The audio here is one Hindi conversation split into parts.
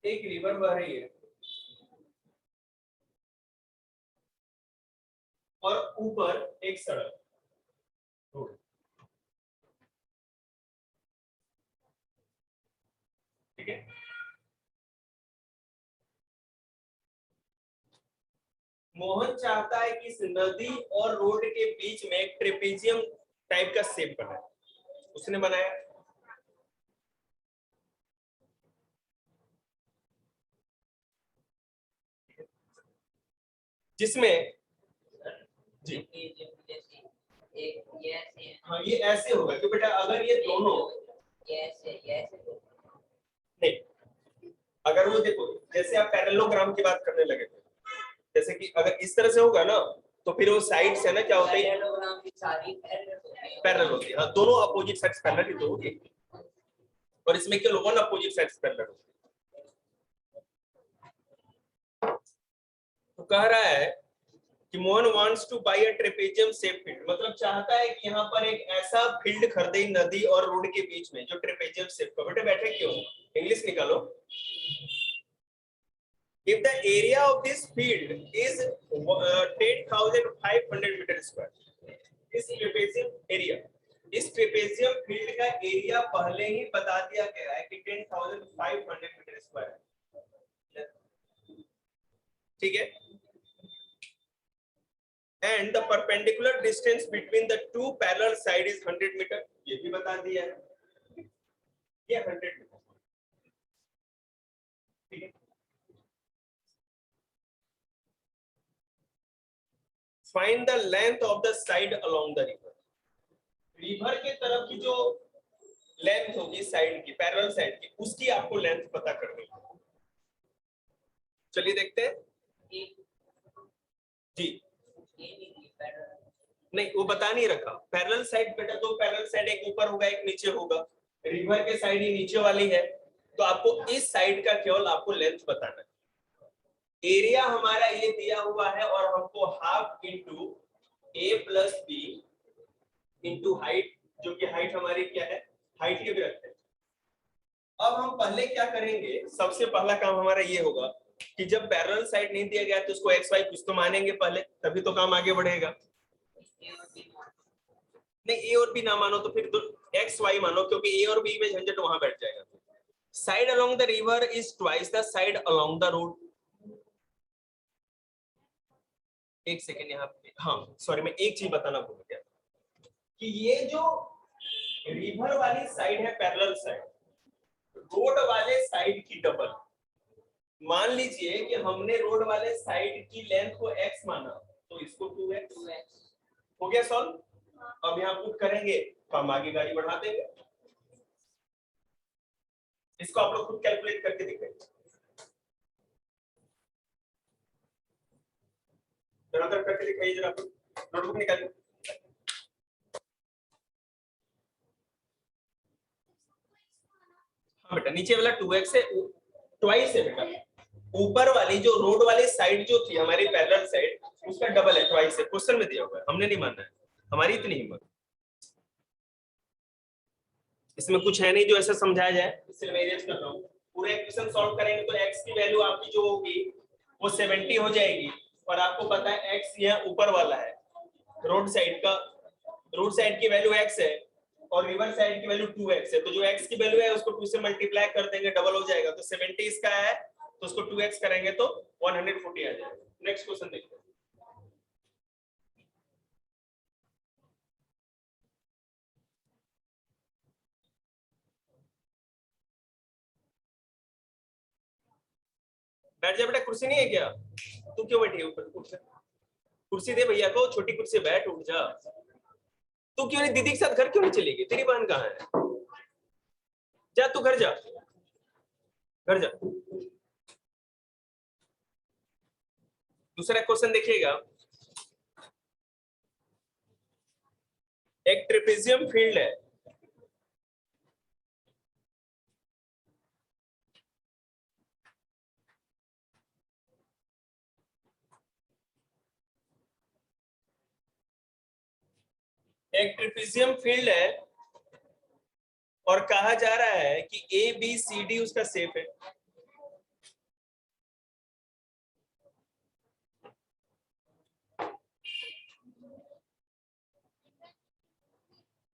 एक रिवर बह रही है और ऊपर एक सड़क, ठीक है। मोहन चाहता है कि इस नदी और रोड के बीच में एक ट्रेपेजियम टाइप का शेप बनाए। उसने बनाया, जिसमें जी हाँ ये ऐसे होगा कि बेटा अगर ये दोनों नहीं, अगर वो देखो जैसे आप पैरेललोग्राम की बात करने लगे थे, जैसे कि अगर इस तरह से होगा ना तो फिर वो साइड से ना क्या होता है, पैरेलल होती है। हाँ, दोनों अपोजिट साइड्स पैरेलल ही तो होगी, और इसमें केवल वन अपोजिट साइड्स पैरेलल होगी। तो कह रहा है कि Mohan wants to buy a trapezium shape field, मतलब चाहता है कि यहाँ पर एक ऐसा फील्ड खरीदे नदी और रोड के बीच में जो ट्रेपेजियम शेप का। बेटे बैठे क्यों, इंग्लिश निकालो। If the area of this field is 10,500 metre square, इस ट्रेपेजियम एरिया, इस ट्रेपेजियम फील्ड का एरिया पहले ही बता दिया गया है कि 10,500 मीटर स्क्वायर, ठीक है। And the perpendicular distance between the two parallel side is 100 metre, ये भी बता दिया है, ये 100 मीटर, ठीक है। Find the length of the side along the river, river के तरफ की जो लेंथ होगी साइड की, पैरेलल साइड की, उसकी आपको लेंथ पता करनी है। चलिए देखते हैं जी। नहीं वो बता नहीं रखा, पैरेलल साइड बेटा दो पैरेलल साइड, एक ऊपर होगा एक नीचे होगा, रिवर के साइड ही नीचे वाली है, तो आपको इस साइड का केवल आपको लेंथ बताना है। एरिया हमारा ये दिया हुआ है और हमको हाफ इंटू ए प्लस बी इंटू हाइट, जो कि हाइट हमारी क्या है, हाइट ये भी रखते हैं। अब हम पहले क्या करेंगे, सबसे पहला काम हमारा ये होगा कि जब पैरेलल साइड नहीं दिया गया तो उसको एक्स वाई कुछ तो मानेंगे पहले, तभी तो काम आगे बढ़ेगा। नहीं ए और बी ना मानो तो फिर एक्स वाई मानो, क्योंकि ए और बी में झंझट वहां बैठ जाएगा। Side along the river is twice the side along the road. एक सेकेंड यहाँ पे, हाँ सॉरी मैं एक चीज बताना भूल गया कि ये जो रिवर वाली साइड है पैरेलल साइड, रोड वाले साइड की डबल। मान लीजिए कि हमने रोड वाले साइड की लेंथ को x माना, तो इसको 2x हो गया सॉल्व। अब यहाँ पुट करेंगे तो हम आगे गाड़ी बढ़ा देंगे। इसको आप लोग खुद कैलकुलेट करके दिखाइए, जरा करके दिखाइए, जरा नोटबुक निकालिए। हाँ बेटा नीचे वाला 2x है, ट्वाइस है बेटा, ऊपर वाली जो रोड वाली साइड जो थी हमारी पैरेलल साइड, उसका डबल है, ट्वाइस है, क्वेश्चन में दिया हुआ है, हमने नहीं मानना है, हमारी इतनी हिम्मत। इसमें कुछ है नहीं जो ऐसा समझाया जाए, इसलिए मैं इरेज कर रहा हूँ। पूरा इक्वेशन सॉल्व करेंगे तो x की वैल्यू आपकी जो होगी वो 70 हो जाएगी, और आपको पता है x यहाँ ऊपर वाला है, रोड साइड का, रोड साइड की वैल्यू x है और रिवर साइड की वैल्यू 2x है, तो जो x की वैल्यू है उसको 2 से मल्टीप्लाई कर देंगे, डबल हो जाएगा, तो 70 इसका है तो उसको 2x करेंगे तो 140 आ जाएगा। नेक्स्ट क्वेश्चन देखते हैं। बैठ जा बेटा, कुर्सी नहीं है क्या, तू क्यों बैठी है ऊपर, कुर्सी दे भैया को, छोटी कुर्सी बैठ, उठ जा। तू क्यों नहीं दीदी के साथ घर क्यों नहीं चली गई, तेरी बहन कहाँ है, जा तू घर जा, घर जा। दूसरा क्वेश्चन देखिएगा, एक ट्रेपेजियम फील्ड है, एक ट्रेपेजियम फील्ड है और कहा जा रहा है कि ए बी सी डी उसका शेप है।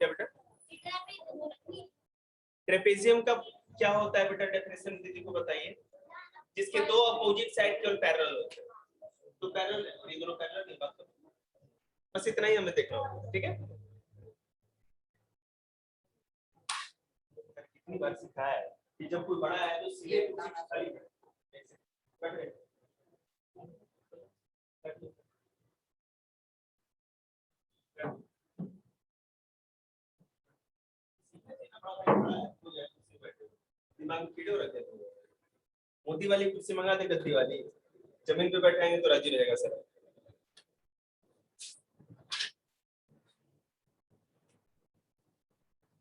क्या बेटा? ट्रेपेजियम का क्या होता है बेटा? डेफिनेशन दीदी को बताइए। जिसके दो अपोजिट साइड केवल पैरेलल होते हैं, तो पैरेलल है, और ये दोनों पैरेलल नहीं, बात करो। बस इतना ही हमें देखना होगा, ठीक है? कितनी बार सिखाया है कि जब कोई बड़ा है तो सीधे खाली बैठ। दिमाग में कीड़े रखे थे। मोदी वाली कुर्सी मंगा दे, गद्दी वाली, जमीन पे बैठाएंगे तो राजी रहेगा सर।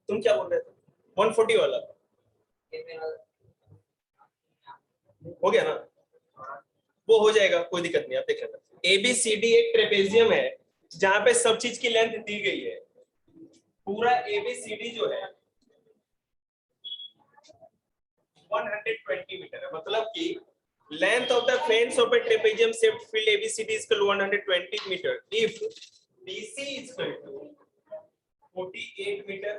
तुम क्या बोल रहे थे? 140 वाला हो गया ना? वो हो जाएगा, कोई दिक्कत नहीं, आप देख लेना। ABCD एक ट्रेपेजियम है जहां पे सब चीज की लेंथ दी गई है। पूरा ABCD जो है 120 मीटर है, मतलब कि length of the planes of a trapezium shaped field ABCD is equal to 120 meter if BC is equal to 48 meter,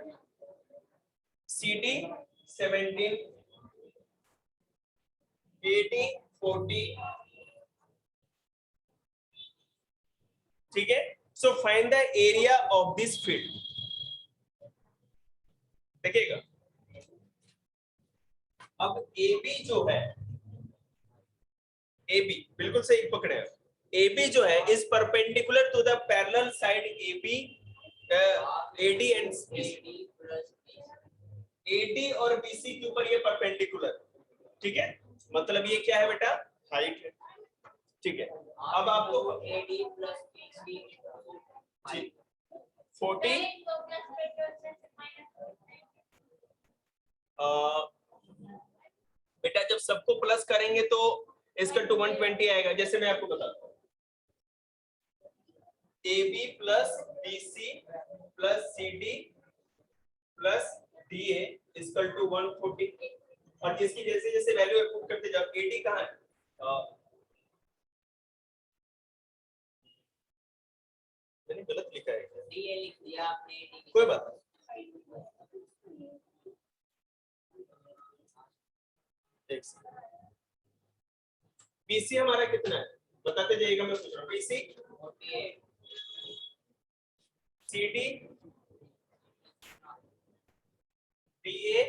CD 17, AD 40, ठीक है? So find the area of this field. देखिएगा, अब AB जो है, AB बिल्कुल सही पकड़े हैं। AB जो है इस perpendicular to the parallel side AB, AD and AD और BC के ऊपर ये परपेंडिकुलर, ठीक है? मतलब ये क्या है बेटा? हाइट है, ठीक है? अब आपको AD प्लस BC 40 बेटा जब सबको प्लस करेंगे तो इसका 120 आएगा। जैसे मैं आपको बताता हूँ, AB plus BC plus CD plus DA equal to 140, और जिसकी जैसे जैसे वैल्यू पुट करते जाओ। AD कहाँ है? मैंने गलत लिखा है, DA लिख दिया आपने, कोई बात नहीं। BC हमारा कितना है बताते जाइएगा, मैं पूछ रहा हूँ। BC 48, CD DA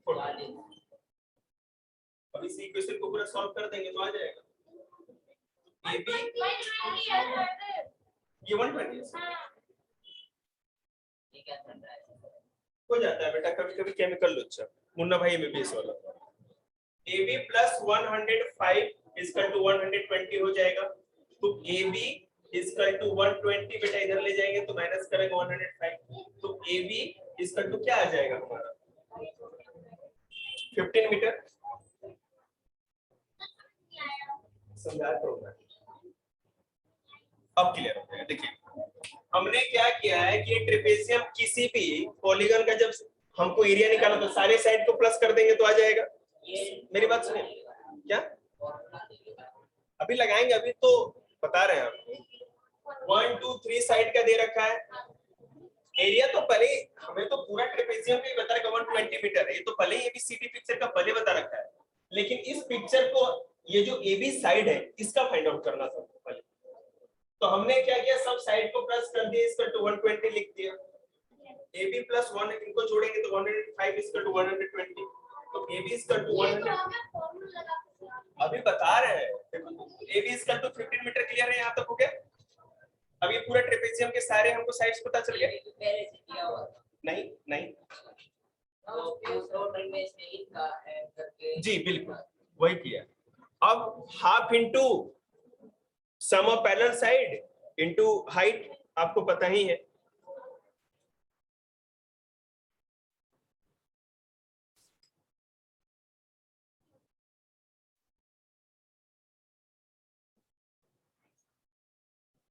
40। अब इस इक्वेशन को पूरा सॉल्व कर देंगे तो आ जाएगा। AB ये 120 हो जाता है बेटा, कभी कभी केमिकल लुच्चा मुन्ना भाई में भी इस वाला। AB प्लस 105 इक्वल टू 120 हो जाएगा, तो AB इक्वल टू 120 बेटा इधर ले जाएंगे तो माइनस करेंगे 105, तो AB इक्वल टू क्या आ जाएगा हमारा? 15 मीटर। समझा तो होगा, अब क्लियर हो गया। देखिए हमने क्या किया है कि ट्रेपेजियम किसी भी पॉलीगन का जब हमको एरिया निकाला तो सारे साइड को प्लस कर देंगे तो आ जाएगा। मेरी बात सुनिए, क्या अभी लगाएंगे, अभी तो बता रहे हैं आपको। 1 2 3 साइड का दे रखा है एरिया, तो पहले हमें तो पूरा ट्रेपेजियम का ही बता रखा 120 मीटर है, ये तो पहले ABCD पिक्चर का पहले बता रखा है, लेकिन इस पिक्चर को ये जो AB साइड है इसका फाइंड आउट करना था पहले। तो हमने क्या किया, सब साइड को प्लस कर दिया, इसका 120 लिख दिया। AB प्लस 1 इनको जोड़ेंगे तो 105 इसका 120, तो AB इसका 100। अभी बता रहे हैं, देखो AB इसका 15 मीटर क्लियर है, यहाँ तक हो गया। अब ये पूरा ट्रेपेजियम के सारे हमको साइड्स पता चल गया। नहीं नहीं जी बिल्कुल वही किया। अब half into sum of parallel side into height आपको पता ही है।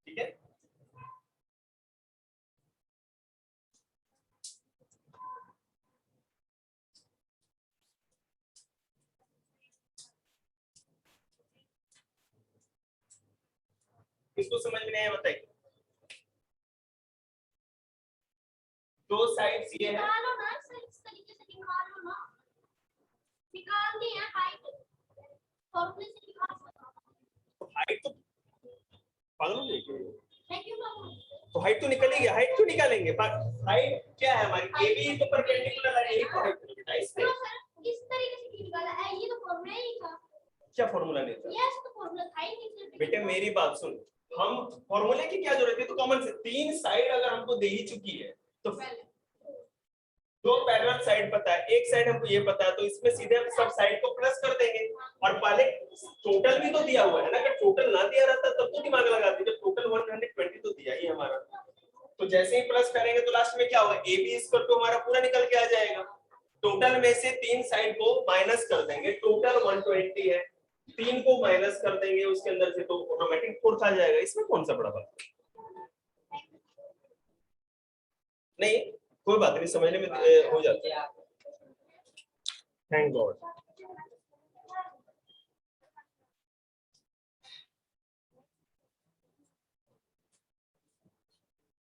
ठीक है, किसको समझ में नहीं आया बताइए। दो x ये है, निकालो ना सर, इस तरीके से निकालो ना, निकालनी है हाइट, फॉर्मूले से निकाल सकते हो। हाइट तो पागल हो गए क्या? मैं क्यों बोलूं? तो हाइट तो निकलेगी, हाइट क्यों निकालेंगे? हाइट क्या है हमारी? AB तो परपेंडिकुलर है, यही तो हाइट है बेटा। इसमें क्यों सर इस तरीके से क्यों निकाला है? ये तो फॉर्मूला ही था। क्या फॉर्मूला नहीं था? यस तो फॉर्मूला था ही नहीं सर। बेटे मेरी बात सुन, हम फॉर्मूले की क्या जरूरत है? तो कॉमन से तीन साइड अगर हमको दे ही चुकी है तो दो पैरेलल साइड पता है, एक साइड हमको ये पता है, तो इसमें सीधे हम सब साइड को प्लस कर देंगे। और पहले टोटल भी तो दिया हुआ है ना, अगर टोटल ना दिया रहता तब तो दिमाग लगाते, जब टोटल 120 तो दिया ही हमारा, तो जैसे ही प्लस करेंगे तो लास्ट में क्या होगा? AB इक्वल टू हमारा पूरा निकल के आ जाएगा। टोटल में से तीन साइड को माइनस कर देंगे, टोटल 120 है, तीन को माइनस कर देंगे उसके अंदर से, तो ऑटोमेटिक फोर्थ आ जाएगा। इसमें कौन सा बड़ा बात? नहीं कोई बात नहीं, समझने में हो जाता है। Thank God.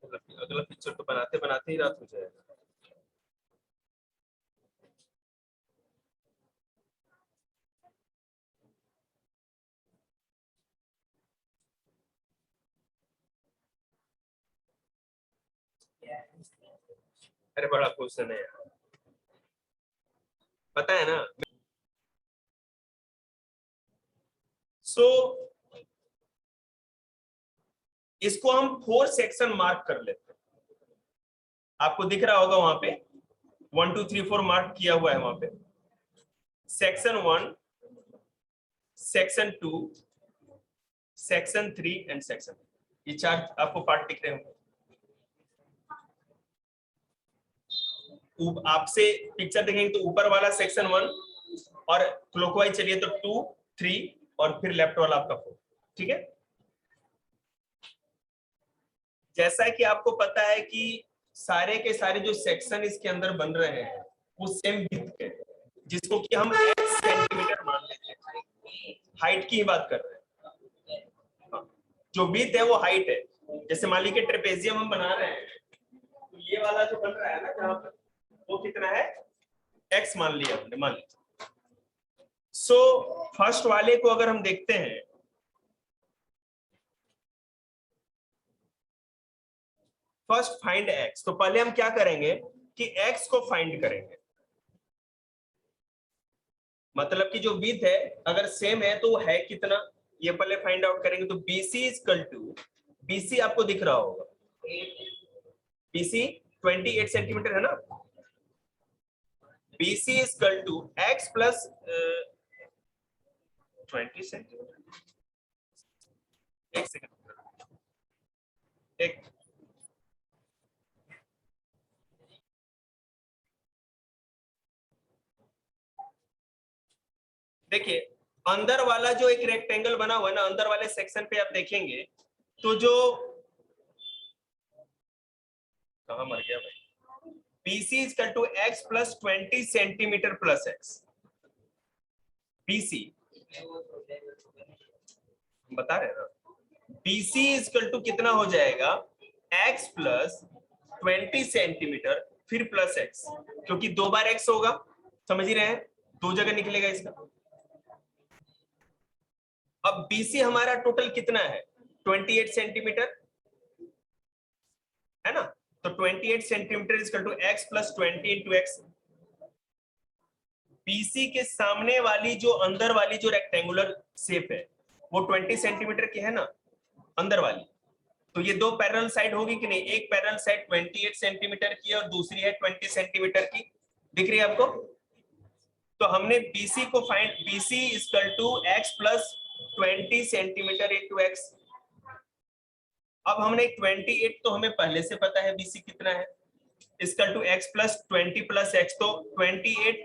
अगला पिक्चर तो बनाते बनाते ही रात हो जाएगा। अरे बड़ा क्वेश्चन है यार, पता है ना। सो इसको हम 4 सेक्शन मार्क कर लेते हैं। आपको दिख रहा होगा वहां पे 1 2 3 4 मार्क किया हुआ है वहां पे। Section 1, section 2, section 3 and section, ये चार आपको पार्ट दिख रहे होंगे। आपसे पिक्चर देखेंगे तो ऊपर वाला सेक्शन 1 और क्लॉकवाइज चलिए तो 2 3 और फिर लेफ्ट वाला आपका 4। ठीक है, जैसा कि आपको पता है कि सारे के सारे जो सेक्शन इसके अंदर बन रहे हैं वो सेम विड्थ के, जिसको कि हम x सेंटीमीटर मान लेते हैं। हाइट की ही बात कर रहे हैं। हाँ, जो विड्थ है वो हाइट है। जैसे मान लीजिए ट्रेपेजियम हम बना रहे हैं, तो ये वाला जो बन रहा है ना जहां पर, वो कितना है? x मान लिया हमने, मान लिया। सो फर्स्ट वाले को अगर हम देखते हैं, फर्स्ट फाइंड x, तो पहले हम क्या करेंगे कि x को फाइंड करेंगे। मतलब कि जो विड्थ है अगर सेम है तो वो है कितना, ये पहले फाइंड आउट करेंगे। तो BC इक्वल टू, BC आपको दिख रहा होगा, BC 28 सेंटीमीटर है ना। BC equal to x plus 20 centimetre. एक सेकंड, एक देखिए, अंदर वाला जो एक रेक्टेंगल बना हुआ है ना, अंदर वाले सेक्शन पे आप देखेंगे तो जो, कहां मर गया भाई, BC equal to x plus 20 centimetre plus x। BC बता रहे हैं ना, BC इक्वल टू कितना हो जाएगा? x प्लस 20 सेंटीमीटर फिर प्लस x, क्योंकि दो बार x होगा, समझ ही रहे हैं, दो जगह निकलेगा इसका। अब BC हमारा टोटल कितना है? 28 सेंटीमीटर है ना, तो 28 centimetre equal to x plus 20 into x। BC के सामने वाली जो अंदर वाली जो रेक्टेंगुलर शेप है वो 20 सेंटीमीटर की है ना, अंदर वाली। तो ये दो पैरेलल साइड होगी कि नहीं? एक पैरेलल साइड 28 सेंटीमीटर की और दूसरी है 20 सेंटीमीटर की, दिख रही है आपको? तो हमने BC को find, BC equal to x plus 20 centimetre into x। अब हमने 28 तो हमें पहले से पता है BC कितना है, equal to x plus 20 plus x, तो 28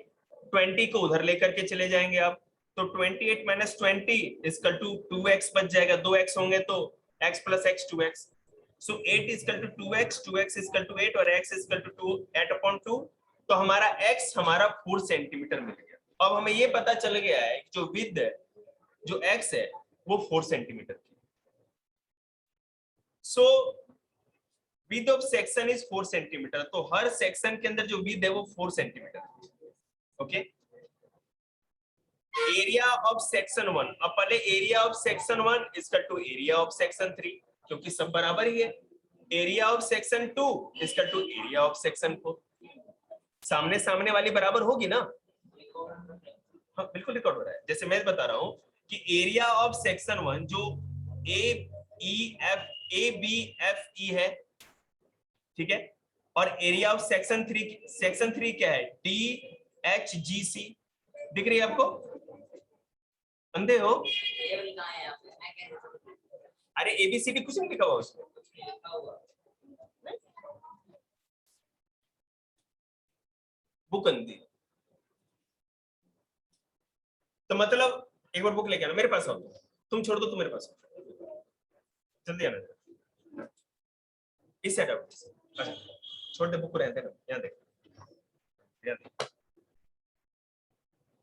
20 को उधर लेकर के चले जाएंगे आप, तो 28 माइनस 20 इक्वल टू 2x बच जाएगा, 2x होंगे तो x plus x 2x। So 8 equal to 2x, 2x equal to 8 और x इक्वल टू 2 8/2। तो हमारा x हमारा 4 सेंटीमीटर मिल गया। अब हमें ये पता चल गया है कि जो विड्थ है, जो x है वो 4 सेंटीमीटर की। So width of section is 4 centimetre, तो हर सेक्शन के अंदर जो विड्थ है वो 4 centimetre. Okay, area of section 1, अब पहले area of section 1 is to area of section 3, क्योंकि सब बराबर ही है। Area of section 2 is to area of section 4, सामने सामने वाली बराबर होगी ना। हाँ बिल्कुल रिकॉर्ड हो रहा है। जैसे मैं बता रहा हूं कि एरिया ऑफ सेक्शन 1 जो ए बी एफ ई है, ठीक है, और एरिया ऑफ सेक्शन 3 क्या है, डी एच जी सी, दिख रही है आपको? अंधे हो? अरे एबीसीडी कुछ नहीं लिखा हुआ उसमें। बुक अंधी, तो मतलब एक बार बुक लेके आना मेरे पास आओ, तुम छोड़ दो, तुम मेरे पास आओ, जल्दी आना। इस साइड आओ, छोड़ दे बुक को, रहने दे, यहाँ देख,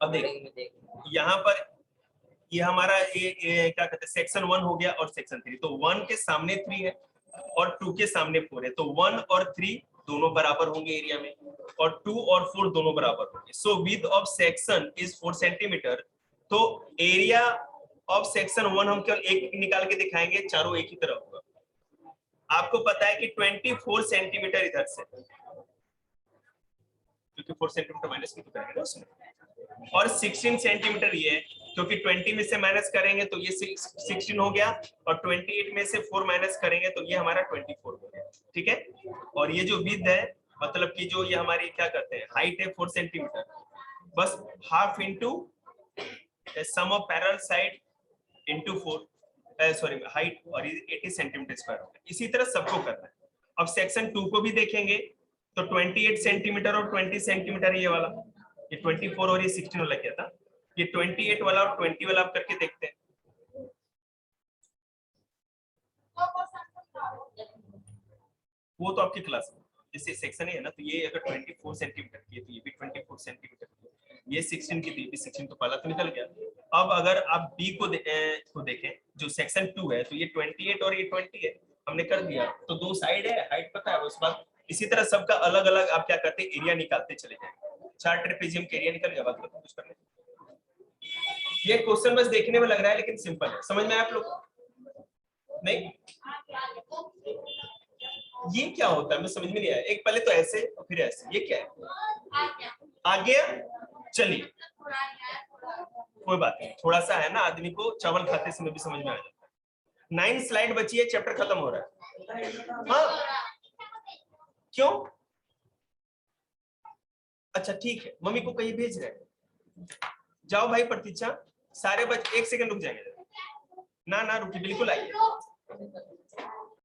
अब देख यहाँ पर ये हमारा ये क्या कहते हैं सेक्शन 1 हो गया और सेक्शन 3, तो 1 के सामने 3 है और 2 के सामने 4 है, तो 1 और 3 दोनों बराबर होंगे एरिया में, और 2 और 4 दोनों बराबर होंगे। So width of section is 4 centimetre, तो एरिया ऑफ सेक्शन 1 हम केवल एक निकाल के दिखाएंगे, चारों एक ही तरह होगा। आपको पता है कि 24 सेंटीमीटर इधर से, क्योंकि 4 सेंटीमीटर माइनस भी तो करेंगे ना उसमें, और 16 सेंटीमीटर ये है, क्योंकि 20 में से माइनस करेंगे तो ये 16 हो गया, और 28 में से 4 माइनस करेंगे तो ये हमारा 24 हो गया, ठीक है। और ये जो विड्थ है, मतलब कि जो ये हमारी क्या कहते हैं हाइट है 4 सेंटीमीटर, बस half into sum of parallel side into 4, sorry height, और 80 सेंटीमीटर स्क्वायर होगा। इसी तरह सबको करना है। अब सेक्शन 2 को भी देखेंगे तो 28 सेंटीमीटर और 20 सेंटीमीटर ये वाला, ये 24 और ये 16 वाला क्या था, ये 28 वाला और 20 वाला आप करके देखते हैं। वो तो आपकी क्लास में जैसे सेक्शन है ना, तो ये अगर 24 सेंटीमीटर की है तो ये भी 24 सेंटीमीटर की है, ये 16 की थी, 16 तो पहला तो निकल गया। अब अगर आप बी को देखें जो सेक्शन 2 है, तो ये 28 और ये 20 है, हमने कर दिया, तो 2 साइड है, हाइट पता है, उसके बाद इसी तरह सबका अलग अलग आप क्या करते हैं एरिया निकालते चले जाएंगे। 4 ट्रेपेजियम के एरिया निकल गया, बात खत्म, कुछ करने। ये क्वेश्चन बस देखने में लग रहा है लेकिन सिंपल है, समझ में आप लोग? नहीं ये क्या होता है मैं समझ में नहीं आया, एक पहले तो ऐसे और फिर ऐसे, ये क्या है? आ गया, चलिए कोई बात नहीं, थोड़ा सा है ना, आदमी को चावल खाते समय भी समझ में आ जाता है। 9 स्लाइड बची है, चैप्टर खत्म हो रहा है। हाँ क्यों? अच्छा ठीक है, मम्मी को कहीं भेज रहे हैं, जाओ भाई प्रतीक्षा, सारे बच्चे 1 सेकंड रुक जाएंगे ना, ना रुकिए, बिल्कुल आइए।